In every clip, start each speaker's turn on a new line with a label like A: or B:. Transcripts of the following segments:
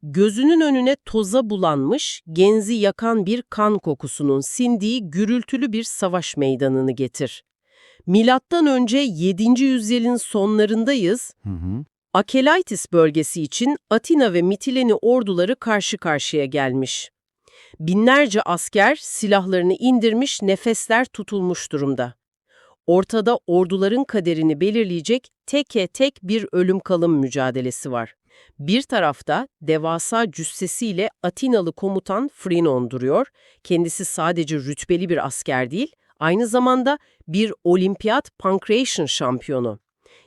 A: Gözünün önüne toza bulanmış, genzi yakan bir kan kokusunun sindiği gürültülü bir savaş meydanını getir. Milattan önce 7. yüzyılın sonlarındayız.
B: Hı hı.
A: Akelaitis bölgesi için Atina ve Mitileni orduları karşı karşıya gelmiş. Binlerce asker silahlarını indirmiş, nefesler tutulmuş durumda. Ortada orduların kaderini belirleyecek teke tek bir ölüm kalım mücadelesi var. Bir tarafta devasa cüssesiyle Atinalı komutan Phrynon duruyor. Kendisi sadece rütbeli bir asker değil, aynı zamanda bir olimpiyat pankration şampiyonu.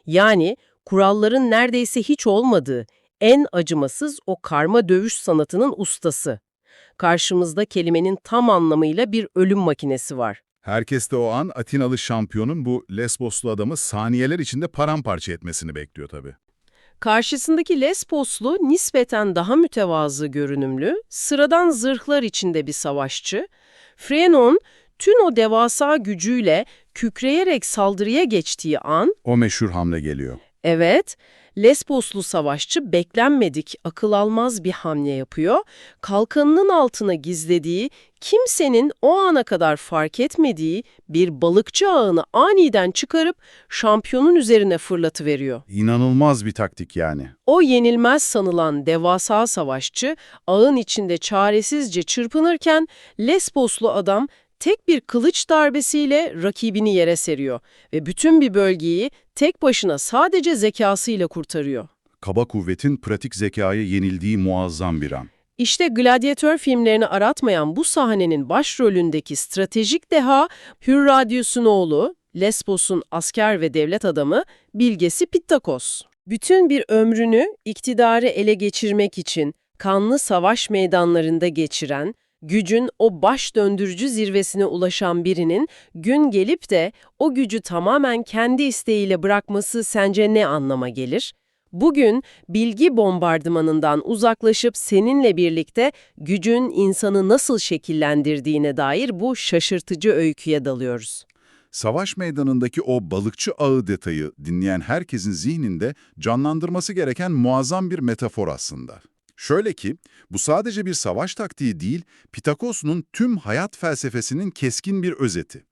A: Yani kuralların neredeyse hiç olmadığı, en acımasız o karma dövüş sanatının ustası. Karşımızda kelimenin tam anlamıyla bir ölüm makinesi var.
B: Herkes de o an Atinalı şampiyonun bu Lesboslu adamı saniyeler içinde paramparça etmesini bekliyor tabii.
A: Karşısındaki Lesboslu nispeten daha mütevazı görünümlü, sıradan zırhlar içinde bir savaşçı. Phrynon tüm o devasa gücüyle kükreyerek saldırıya geçtiği an,
B: O meşhur hamle geliyor.
A: evet, Lesboslu savaşçı beklenmedik, akıl almaz bir hamle yapıyor. Kalkanının altına gizlediği, kimsenin o ana kadar fark etmediği bir balıkçı ağını aniden çıkarıp şampiyonun üzerine fırlatıveriyor.
B: İnanılmaz bir taktik yani.
A: O yenilmez sanılan devasa savaşçı ağın içinde çaresizce çırpınırken Lesboslu adam tek bir kılıç darbesiyle rakibini yere seriyor ve bütün bir bölgeyi tek başına sadece zekasıyla kurtarıyor.
B: Kaba kuvvetin pratik zekaya yenildiği muazzam bir an.
A: İşte gladyatör filmlerini aratmayan bu sahnenin başrolündeki stratejik deha Hürradius'un oğlu, Lesbos'un asker ve devlet adamı bilgesi Pittakos. Bütün bir ömrünü iktidarı ele geçirmek için kanlı savaş meydanlarında geçiren, gücün o baş döndürücü zirvesine ulaşan birinin gün gelip de o gücü tamamen kendi isteğiyle bırakması sence ne anlama gelir? Bugün bilgi bombardımanından uzaklaşıp seninle birlikte gücün insanı nasıl şekillendirdiğine dair bu şaşırtıcı öyküye dalıyoruz.
B: Savaş meydanındaki o balıkçı ağı detayı dinleyen herkesin zihninde canlandırması gereken muazzam bir metafor aslında. Şöyle ki, bu sadece bir savaş taktiği değil, Pittakos'un tüm hayat felsefesinin keskin bir özeti.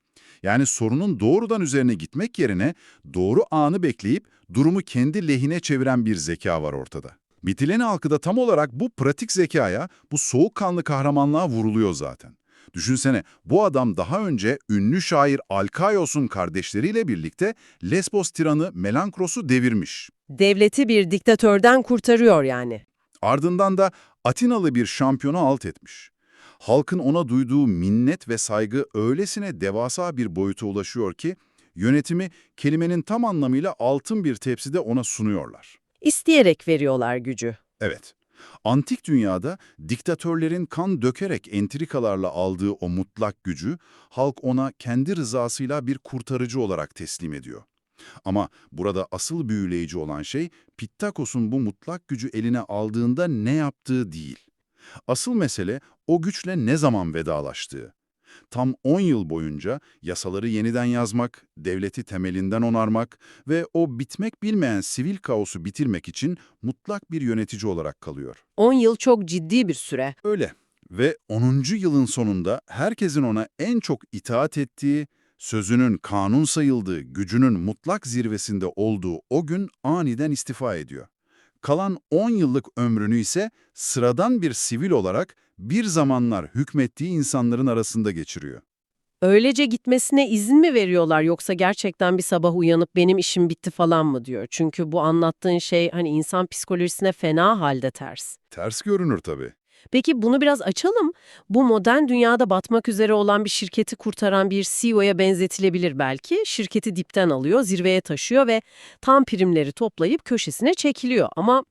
B: Yani sorunun doğrudan üzerine gitmek yerine doğru anı bekleyip durumu kendi lehine çeviren bir zeka var ortada. Mitilene halkı da tam olarak bu pratik zekaya, bu soğukkanlı kahramanlığa vuruluyor zaten. Düşünsene, bu adam daha önce ünlü şair Alkaios'un kardeşleriyle birlikte Lesbos tiranı Melankros'u devirmiş.
A: Devleti bir diktatörden kurtarıyor yani.
B: Ardından da Atinalı bir şampiyonu alt etmiş. Halkın ona duyduğu minnet ve saygı öylesine devasa bir boyuta ulaşıyor ki, yönetimi kelimenin tam anlamıyla altın bir tepside ona sunuyorlar.
A: İsteyerek veriyorlar gücü.
B: Evet, antik dünyada diktatörlerin kan dökerek entrikalarla aldığı o mutlak gücü, halk ona kendi rızasıyla bir kurtarıcı olarak teslim ediyor. Ama burada asıl büyüleyici olan şey, Pittakos'un bu mutlak gücü eline aldığında ne yaptığı değil. Asıl mesele o güçle ne zaman vedalaştığı. Tam 10 yıl boyunca yasaları yeniden yazmak, devleti temelinden onarmak ve o bitmek bilmeyen sivil kaosu bitirmek için mutlak bir yönetici olarak kalıyor.
A: 10 yıl çok ciddi bir süre.
B: Öyle. Ve 10. yılın sonunda herkesin ona en çok itaat ettiği, sözünün kanun sayıldığı, gücünün mutlak zirvesinde olduğu o gün aniden istifa ediyor. Kalan 10 yıllık ömrünü ise sıradan bir sivil olarak bir zamanlar hükmettiği insanların arasında geçiriyor.
A: Öylece gitmesine izin mi veriyorlar yoksa gerçekten bir sabah uyanıp benim işim bitti falan mı diyor? Çünkü bu anlattığın şey hani insan psikolojisine fena halde ters.
B: Ters görünür tabii.
A: Peki bunu biraz açalım. Bu modern dünyada batmak üzere olan bir şirketi kurtaran bir CEO'ya benzetilebilir belki. Şirketi dipten alıyor, zirveye taşıyor ve tam primleri toplayıp köşesine çekiliyor. Ama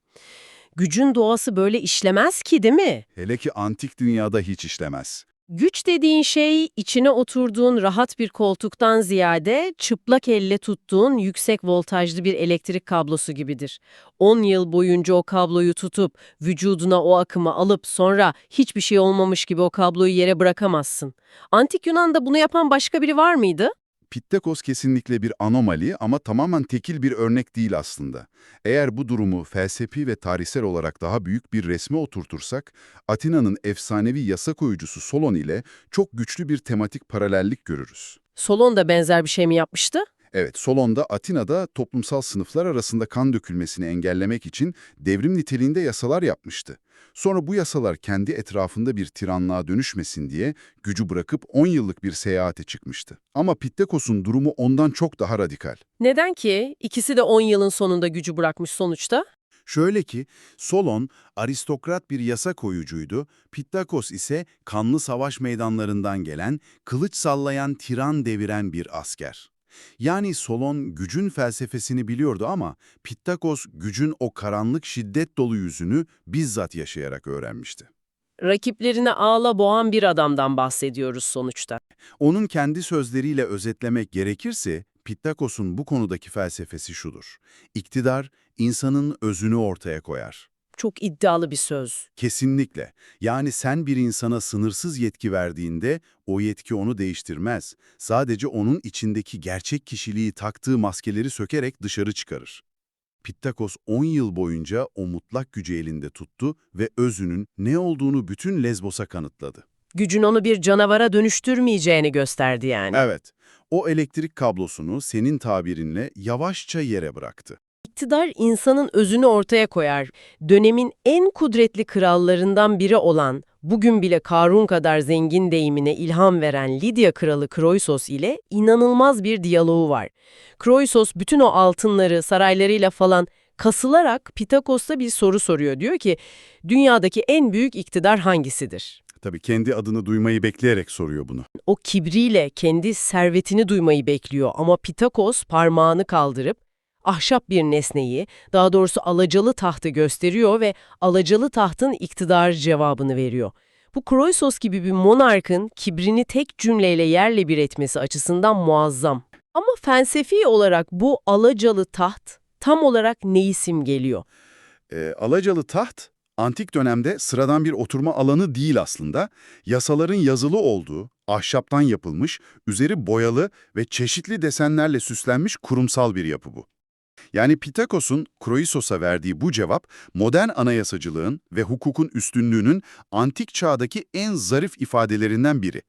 A: gücün doğası böyle işlemez ki, değil mi?
B: Hele ki antik dünyada hiç işlemez.
A: Güç dediğin şey içine oturduğun rahat bir koltuktan ziyade çıplak elle tuttuğun yüksek voltajlı bir elektrik kablosu gibidir. 10 yıl boyunca o kabloyu tutup vücuduna o akımı alıp sonra hiçbir şey olmamış gibi o kabloyu yere bırakamazsın. Antik Yunan'da bunu yapan başka biri var mıydı?
B: Pittakos kesinlikle bir anomali ama tamamen tekil bir örnek değil aslında. Eğer bu durumu felsefi ve tarihsel olarak daha büyük bir resme oturtursak, Atina'nın efsanevi yasa koyucusu Solon ile çok güçlü bir tematik paralellik görürüz.
A: Solon da benzer bir şey mi yapmıştı?
B: Evet, Solon da Atina'da toplumsal sınıflar arasında kan dökülmesini engellemek için devrim niteliğinde yasalar yapmıştı. Sonra bu yasalar kendi etrafında bir tiranlığa dönüşmesin diye gücü bırakıp 10 yıllık bir seyahate çıkmıştı. Ama Pittakos'un durumu ondan çok daha radikal.
A: Neden ki? İkisi de 10 yılın sonunda gücü bırakmış sonuçta.
C: Şöyle ki, Solon aristokrat bir yasa koyucuydu, Pittakos ise kanlı savaş meydanlarından gelen, kılıç sallayan, tiran deviren bir asker. Yani Solon gücün felsefesini biliyordu ama Pittakos gücün o karanlık şiddet dolu yüzünü bizzat yaşayarak öğrenmişti.
A: Rakiplerine ağla boğan bir adamdan bahsediyoruz sonuçta.
C: Onun kendi sözleriyle özetlemek gerekirse, Pittakos'un bu konudaki felsefesi şudur: İktidar, insanın özünü ortaya koyar.
A: Çok iddialı bir söz.
C: Kesinlikle. Yani sen bir insana sınırsız yetki verdiğinde o yetki onu değiştirmez. Sadece onun içindeki gerçek kişiliği taktığı maskeleri sökerek dışarı çıkarır. Pittakos 10 yıl boyunca o mutlak gücü elinde tuttu ve özünün ne olduğunu bütün Lezbos'a kanıtladı.
A: Gücün onu bir canavara dönüştürmeyeceğini gösterdi yani.
C: Evet, o elektrik kablosunu senin tabirinle yavaşça yere bıraktı.
A: İktidar insanın özünü ortaya koyar. Dönemin en kudretli krallarından biri olan, bugün bile Karun kadar zengin deyimine ilham veren Lidya kralı Kroisos ile inanılmaz bir diyaloğu var. Kroisos bütün o altınları, saraylarıyla falan kasılarak Pittakos'a bir soru soruyor. Diyor ki, dünyadaki en büyük iktidar hangisidir?
C: Tabii kendi adını duymayı bekleyerek soruyor bunu.
A: O kibriyle kendi servetini duymayı bekliyor ama Pittakos parmağını kaldırıp ahşap bir nesneyi, daha doğrusu alacalı tahtı gösteriyor ve alacalı tahtın iktidarı cevabını veriyor. Bu Kroisos gibi bir monarkın kibrini tek cümleyle yerle bir etmesi açısından muazzam. Ama felsefi olarak bu alacalı taht tam olarak neyi simgeliyor?
B: Alacalı taht, antik dönemde sıradan bir oturma alanı değil aslında. Yasaların yazılı olduğu, ahşaptan yapılmış, üzeri boyalı ve çeşitli desenlerle süslenmiş kurumsal bir yapı bu. Yani Pittakos'un Kroisos'a verdiği bu cevap, modern anayasacılığın ve hukukun üstünlüğünün antik çağdaki en zarif ifadelerinden biri.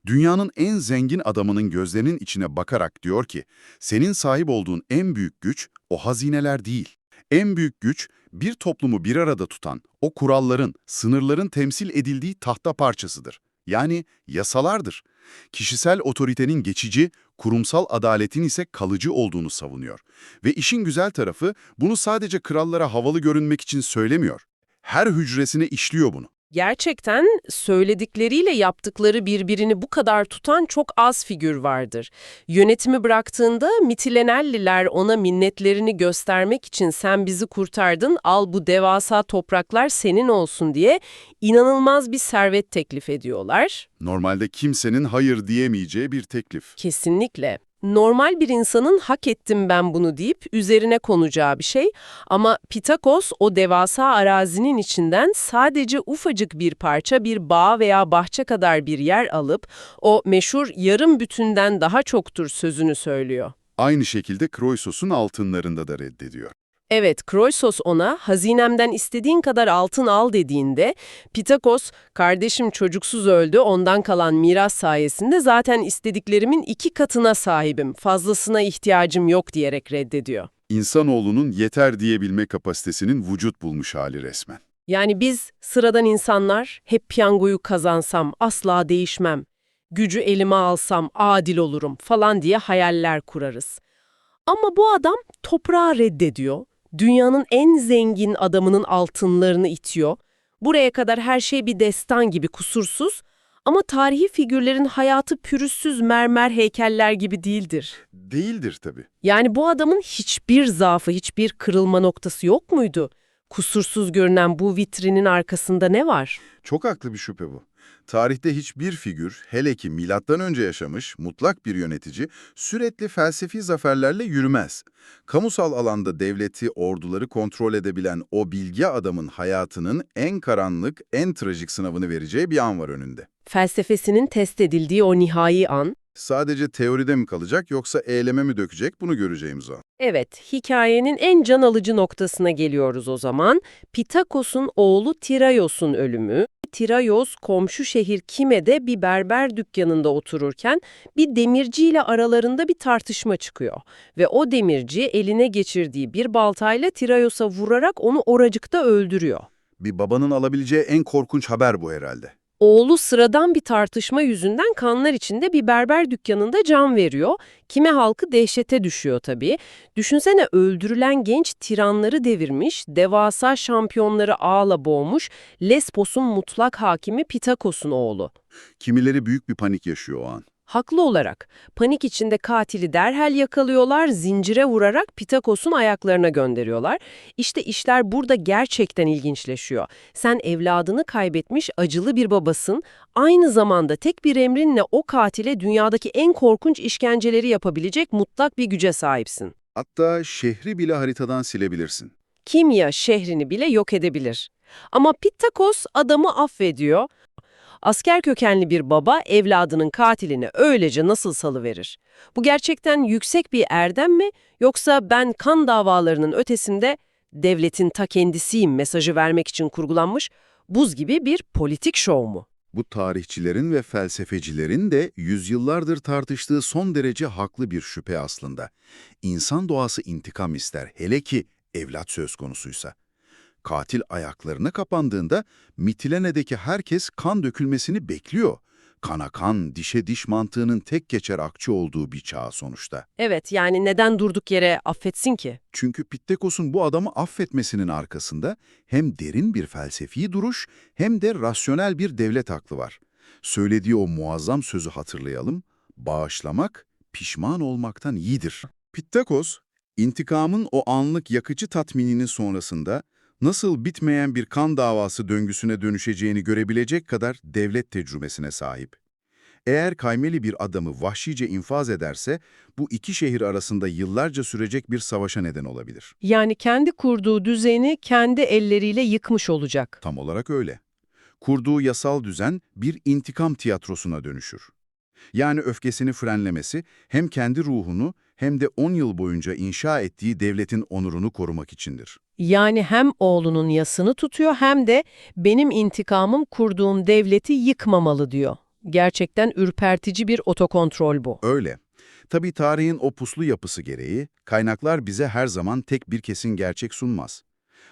B: Dünyanın en zengin adamının gözlerinin içine bakarak diyor ki, senin sahip olduğun en büyük güç o hazineler değil. En büyük güç bir toplumu bir arada tutan, o kuralların, sınırların temsil edildiği tahta parçasıdır. Yani yasalardır. Kişisel otoritenin geçici, kurumsal adaletin ise kalıcı olduğunu savunuyor. Ve işin güzel tarafı bunu sadece krallara havalı görünmek için söylemiyor. Her hücresine işliyor bunu.
A: Gerçekten söyledikleriyle yaptıkları birbirini bu kadar tutan çok az figür vardır. Yönetimi bıraktığında Mitilenelliler ona minnetlerini göstermek için sen bizi kurtardın, al bu devasa topraklar senin olsun diye inanılmaz bir servet teklif ediyorlar.
B: Normalde kimsenin hayır diyemeyeceği bir teklif.
A: Kesinlikle. Normal bir insanın hak ettim ben bunu deyip üzerine konacağı bir şey ama Pittakos o devasa arazinin içinden sadece ufacık bir parça bir bağ veya bahçe kadar bir yer alıp o meşhur yarım bütünden daha çoktur sözünü söylüyor.
B: Aynı şekilde Kroisos'un altınlarında da reddediyor.
A: Evet, Kroisos ona hazinemden istediğin kadar altın al dediğinde Pittakos, kardeşim çocuksuz öldü, ondan kalan miras sayesinde zaten istediklerimin 2 katına sahibim, fazlasına ihtiyacım yok diyerek reddediyor.
B: İnsanoğlunun yeter diyebilme kapasitesinin vücut bulmuş hali resmen.
A: Yani biz sıradan insanlar hep piyangoyu kazansam asla değişmem, gücü elime alsam adil olurum falan diye hayaller kurarız. Ama bu adam toprağı reddediyor. Dünyanın en zengin adamının altınlarını itiyor. Buraya kadar her şey bir destan gibi kusursuz ama tarihi figürlerin hayatı pürüzsüz mermer heykeller gibi değildir.
B: Değildir tabii.
A: Yani bu adamın hiçbir zaafı, hiçbir kırılma noktası yok muydu? Kusursuz görünen bu vitrinin arkasında ne var?
B: Çok haklı bir şüphe bu. Tarihte hiçbir figür, hele ki milattan önce yaşamış mutlak bir yönetici, sürekli felsefi zaferlerle yürümez. Kamusal alanda devleti, orduları kontrol edebilen o bilge adamın hayatının en karanlık, en trajik sınavını vereceği bir an var önünde.
A: Felsefesinin test edildiği o nihai an.
B: Sadece teoride mi kalacak yoksa eyleme mi dökecek bunu göreceğimiz o.
A: Evet, hikayenin en can alıcı noktasına geliyoruz o zaman. Pitakos'un oğlu Tiraios'un ölümü. Tiraios, komşu şehir Kime'de bir berber dükkanında otururken bir demirciyle aralarında bir tartışma çıkıyor. Ve o demirci eline geçirdiği bir baltayla Tiraios'a vurarak onu oracıkta öldürüyor.
B: Bir babanın alabileceği en korkunç haber bu herhalde.
A: Oğlu sıradan bir tartışma yüzünden kanlar içinde bir berber dükkanında can veriyor. Kime halkı dehşete düşüyor tabii. Düşünsene öldürülen genç tiranları devirmiş, devasa şampiyonları ağla boğmuş, Lesbos'un mutlak hakimi Pitakos'un oğlu.
B: Kimileri büyük bir panik yaşıyor o an.
A: Haklı olarak. Panik içinde katili derhal yakalıyorlar, zincire vurarak Pitakos'un ayaklarına gönderiyorlar. İşte işler burada gerçekten ilginçleşiyor. Sen evladını kaybetmiş acılı bir babasın, aynı zamanda tek bir emrinle o katile dünyadaki en korkunç işkenceleri yapabilecek mutlak bir güce sahipsin.
B: Hatta şehri bile haritadan silebilirsin.
A: Kimya şehrini bile yok edebilir. Ama Pitakos adamı affediyor. Asker kökenli bir baba evladının katilini öylece nasıl salıverir? Bu gerçekten yüksek bir erdem mi yoksa ben kan davalarının ötesinde devletin ta kendisiyim mesajı vermek için kurgulanmış buz gibi bir politik şov mu?
B: Bu tarihçilerin ve felsefecilerin de yüzyıllardır tartıştığı son derece haklı bir şüphe aslında. İnsan doğası intikam ister, hele ki evlat söz konusuysa. Katil ayaklarına kapandığında Mitilene'deki herkes kan dökülmesini bekliyor. Kana kan, dişe diş mantığının tek geçer akçe olduğu bir çağ sonuçta.
A: Evet, yani neden durduk yere affetsin ki?
B: Çünkü Pittakos'un bu adamı affetmesinin arkasında hem derin bir felsefi duruş hem de rasyonel bir devlet aklı var. Söylediği o muazzam sözü hatırlayalım. Bağışlamak, pişman olmaktan iyidir. Pittakos, intikamın o anlık yakıcı tatmininin sonrasında nasıl bitmeyen bir kan davası döngüsüne dönüşeceğini görebilecek kadar devlet tecrübesine sahip. Eğer Kaymeli bir adamı vahşice infaz ederse, bu iki şehir arasında yıllarca sürecek bir savaşa neden olabilir.
A: Yani kendi kurduğu düzeni kendi elleriyle yıkmış olacak.
B: Tam olarak öyle. Kurduğu yasal düzen bir intikam tiyatrosuna dönüşür. Yani öfkesini frenlemesi hem kendi ruhunu hem de 10 yıl boyunca inşa ettiği devletin onurunu korumak içindir.
A: Yani hem oğlunun yasını tutuyor hem de benim intikamım kurduğum devleti yıkmamalı diyor. Gerçekten ürpertici bir otokontrol bu.
B: Öyle. Tabii tarihin o puslu yapısı gereği kaynaklar bize her zaman tek bir kesin gerçek sunmaz.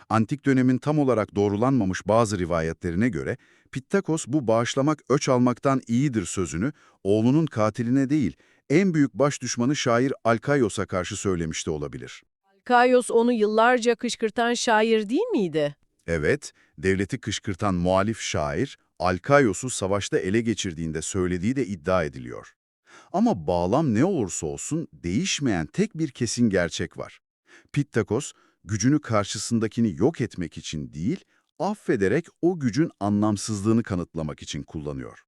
B: Antik dönemin tam olarak doğrulanmamış bazı rivayetlerine göre Pittakos bu bağışlamak öç almaktan iyidir sözünü oğlunun katiline değil, en büyük baş düşmanı şair Alkaios'a karşı söylemiş de olabilir.
A: Alkaios onu yıllarca kışkırtan şair değil miydi?
B: Evet, devleti kışkırtan muhalif şair Alkaios'u savaşta ele geçirdiğinde söylediği de iddia ediliyor. Ama bağlam ne olursa olsun değişmeyen tek bir kesin gerçek var. Pittakos, gücünü karşısındakini yok etmek için değil, affederek o gücün anlamsızlığını kanıtlamak için kullanıyor.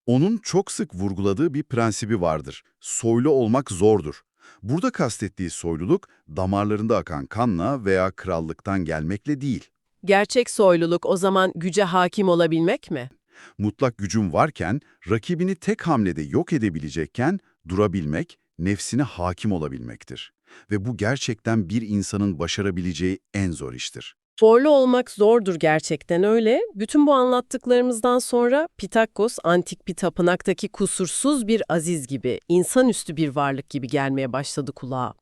B: Onun çok sık vurguladığı bir prensibi vardır. Soylu olmak zordur. Burada kastettiği soyluluk, damarlarında akan kanla veya krallıktan gelmekle değil.
A: Gerçek soyluluk o zaman güce hakim olabilmek mi?
B: Mutlak gücün varken, rakibini tek hamlede yok edebilecekken durabilmek, nefsine hakim olabilmektir. Ve bu gerçekten bir insanın başarabileceği en zor iştir.
A: Soylu olmak zordur gerçekten öyle. Bütün bu anlattıklarımızdan sonra Pittakos antik bir tapınaktaki kusursuz bir aziz gibi, insanüstü bir varlık gibi gelmeye başladı kulağa.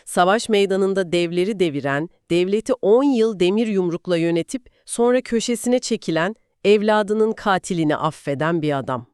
A: Savaş meydanında devleri deviren, devleti 10 yıl demir yumrukla yönetip sonra köşesine çekilen, evladının katilini affeden bir adam.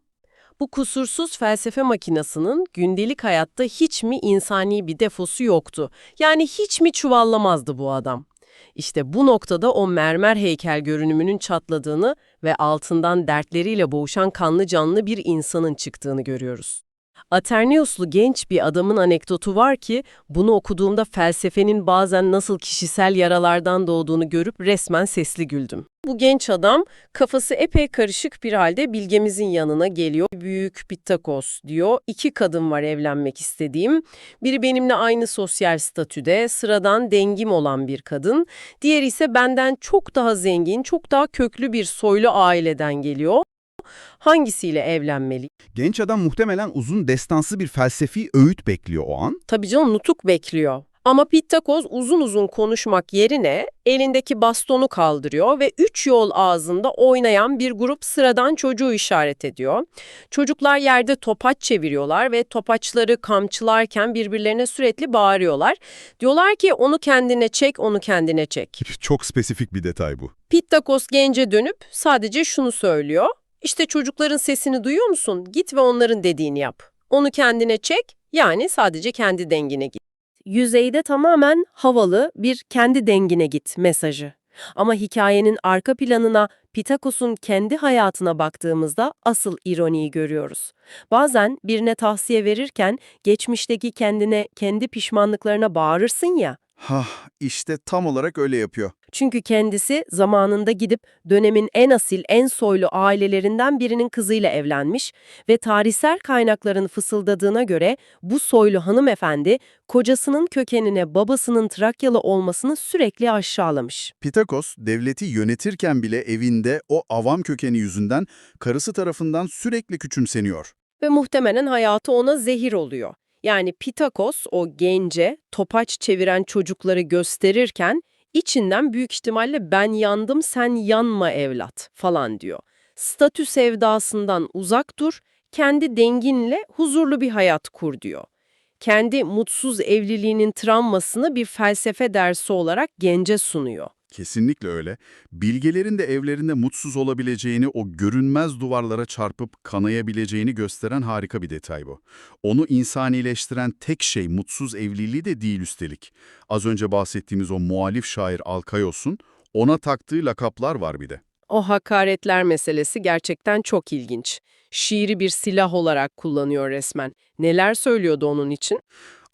A: Bu kusursuz felsefe makinasının gündelik hayatta hiç mi insani bir defosu yoktu? Yani hiç mi çuvallamazdı bu adam? İşte bu noktada o mermer heykel görünümünün çatladığını ve altından dertleriyle boğuşan kanlı canlı bir insanın çıktığını görüyoruz. Aterniuslu genç bir adamın anekdotu var ki, bunu okuduğumda felsefenin bazen nasıl kişisel yaralardan doğduğunu görüp resmen sesli güldüm. Bu genç adam kafası epey karışık bir halde bilgemizin yanına geliyor. Büyük Pittakos diyor, 2 kadın var evlenmek istediğim. Biri benimle aynı sosyal statüde, sıradan dengim olan bir kadın. Diğeri ise benden çok daha zengin, çok daha köklü bir soylu aileden geliyor. Hangisiyle evlenmeli?
C: Genç adam muhtemelen uzun destansı bir felsefi öğüt bekliyor o an.
A: Tabii canım, nutuk bekliyor. Ama Pittakos uzun uzun konuşmak yerine elindeki bastonu kaldırıyor ve 3 yol ağzında oynayan bir grup sıradan çocuğu işaret ediyor. Çocuklar yerde topaç çeviriyorlar ve topaçları kamçılarken birbirlerine sürekli bağırıyorlar. Diyorlar ki onu kendine çek, onu kendine çek.
C: Çok spesifik bir detay bu.
A: Pittakos gence dönüp sadece şunu söylüyor. İşte çocukların sesini duyuyor musun? Git ve onların dediğini yap. Onu kendine çek, yani sadece kendi dengine git. Yüzeyde tamamen havalı bir kendi dengine git mesajı. Ama hikayenin arka planına, Pittakos'un kendi hayatına baktığımızda asıl ironiyi görüyoruz. Bazen birine tavsiye verirken geçmişteki kendine, kendi pişmanlıklarına bağırırsın ya.
C: İşte tam olarak öyle yapıyor.
A: Çünkü kendisi zamanında gidip dönemin en asil, en soylu ailelerinden birinin kızıyla evlenmiş ve tarihsel kaynakların fısıldadığına göre bu soylu hanımefendi kocasının kökenine babasının Trakyalı olmasını sürekli aşağılamış.
C: Pittakos, devleti yönetirken bile evinde o avam kökeni yüzünden karısı tarafından sürekli küçümseniyor.
A: Ve muhtemelen hayatı ona zehir oluyor. Yani Pittakos o gence topaç çeviren çocukları gösterirken içinden büyük ihtimalle ben yandım sen yanma evlat falan diyor. Statü sevdasından uzak dur, kendi denginle huzurlu bir hayat kur diyor. Kendi mutsuz evliliğinin travmasını bir felsefe dersi olarak gence sunuyor.
C: Kesinlikle öyle. Bilgelerin de evlerinde mutsuz olabileceğini, o görünmez duvarlara çarpıp kanayabileceğini gösteren harika bir detay bu. Onu insanileştiren tek şey mutsuz evliliği de değil üstelik. Az önce bahsettiğimiz o muhalif şair Alkaios'un ona taktığı lakaplar var bir de.
A: O hakaretler meselesi gerçekten çok ilginç. Şiiri bir silah olarak kullanıyor resmen. Neler söylüyordu onun için?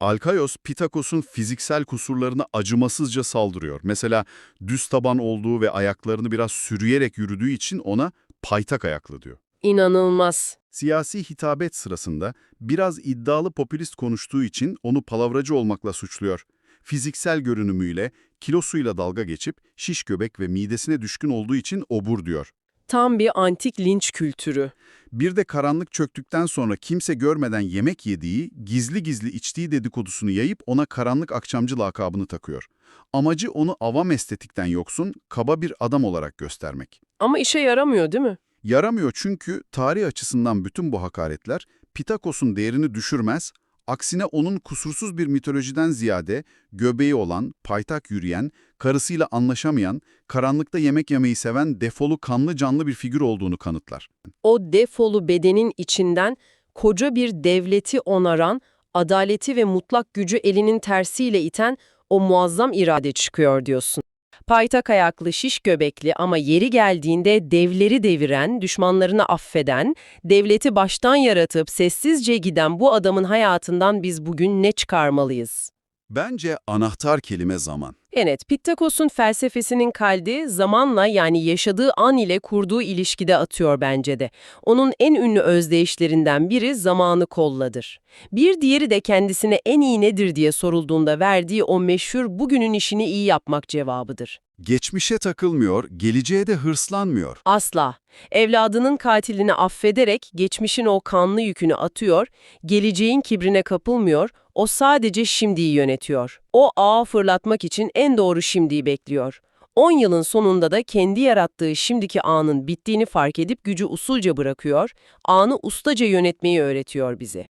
C: Alkaios, Pittakos'un fiziksel kusurlarına acımasızca saldırıyor. Mesela düz taban olduğu ve ayaklarını biraz sürüyerek yürüdüğü için ona paytak ayaklı diyor.
A: İnanılmaz.
C: Siyasi hitabet sırasında biraz iddialı popülist konuştuğu için onu palavracı olmakla suçluyor. Fiziksel görünümüyle, kilosuyla dalga geçip şiş göbek ve midesine düşkün olduğu için obur diyor.
A: Tam bir antik linç kültürü.
C: Bir de karanlık çöktükten sonra kimse görmeden yemek yediği, gizli gizli içtiği dedikodusunu yayıp ona karanlık akşamcı lakabını takıyor. Amacı onu avam estetikten yoksun, kaba bir adam olarak göstermek.
A: Ama işe yaramıyor değil mi?
C: Yaramıyor çünkü tarih açısından bütün bu hakaretler Pittakos'un değerini düşürmez, aksine onun kusursuz bir mitolojiden ziyade göbeği olan, paytak yürüyen, karısıyla anlaşamayan, karanlıkta yemek yemeyi seven defolu kanlı canlı bir figür olduğunu kanıtlar.
A: O defolu bedenin içinden koca bir devleti onaran, adaleti ve mutlak gücü elinin tersiyle iten o muazzam irade çıkıyor diyorsun. Paytak ayaklı, şiş göbekli ama yeri geldiğinde devleri deviren, düşmanlarını affeden, devleti baştan yaratıp sessizce giden bu adamın hayatından biz bugün ne çıkarmalıyız?
C: Bence anahtar kelime zaman.
A: Evet, Pittakos'un felsefesinin kalbi zamanla, yani yaşadığı an ile kurduğu ilişkide atıyor bence de. Onun en ünlü özdeyişlerinden biri zamanı kolladır. Bir diğeri de kendisine en iyi nedir diye sorulduğunda verdiği o meşhur bugünün işini iyi yapmak cevabıdır.
C: Geçmişe takılmıyor, geleceğe de hırslanmıyor.
A: Asla. Evladının katilini affederek geçmişin o kanlı yükünü atıyor, geleceğin kibrine kapılmıyor, o sadece şimdiyi yönetiyor. O ağı fırlatmak için en doğru şimdiyi bekliyor. 10 yılın sonunda da kendi yarattığı şimdiki anın bittiğini fark edip gücü usulca bırakıyor, anı ustaca yönetmeyi öğretiyor bize.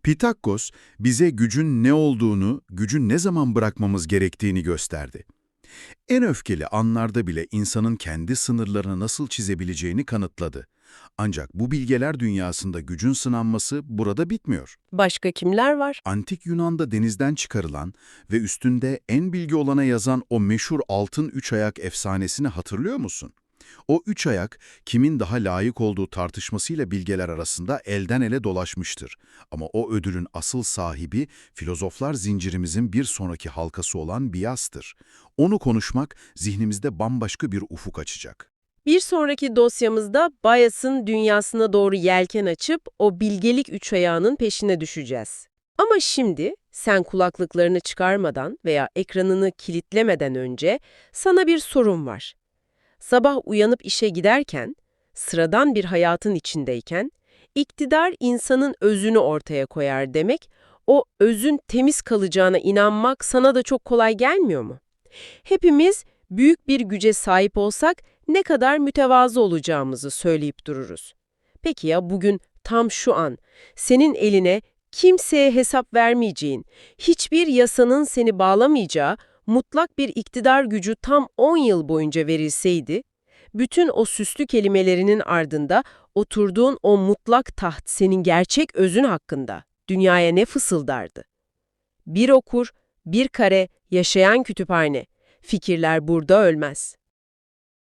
C: Pittakos bize gücün ne olduğunu, gücü ne zaman bırakmamız gerektiğini gösterdi. En öfkeli anlarda bile insanın kendi sınırlarını nasıl çizebileceğini kanıtladı. Ancak bu bilgeler dünyasında gücün sınanması burada bitmiyor.
A: Başka kimler var?
C: Antik Yunan'da denizden çıkarılan ve üstünde en bilgi olana yazan o meşhur altın üç ayak efsanesini hatırlıyor musun? O üç ayak kimin daha layık olduğu tartışmasıyla bilgeler arasında elden ele dolaşmıştır. Ama o ödülün asıl sahibi filozoflar zincirimizin bir sonraki halkası olan Bias'tır. Onu konuşmak zihnimizde bambaşka bir ufuk açacak.
A: Bir sonraki dosyamızda Bias'ın dünyasına doğru yelken açıp o bilgelik üç ayağının peşine düşeceğiz. Ama şimdi sen kulaklıklarını çıkarmadan veya ekranını kilitlemeden önce sana bir sorum var. Sabah uyanıp işe giderken sıradan bir hayatın içindeyken, iktidar insanın özünü ortaya koyar demek, o özün temiz kalacağına inanmak sana da çok kolay gelmiyor mu? Hepimiz büyük bir güce sahip olsak ne kadar mütevazı olacağımızı söyleyip dururuz. Peki ya bugün, tam şu an, senin eline kimseye hesap vermeyeceğin, hiçbir yasanın seni bağlamayacağı mutlak bir iktidar gücü tam 10 yıl boyunca verilseydi, bütün o süslü kelimelerinin ardında oturduğun o mutlak taht senin gerçek özün hakkında dünyaya ne fısıldardı? Bir okur, bir kare, yaşayan kütüphane. Fikirler burada ölmez.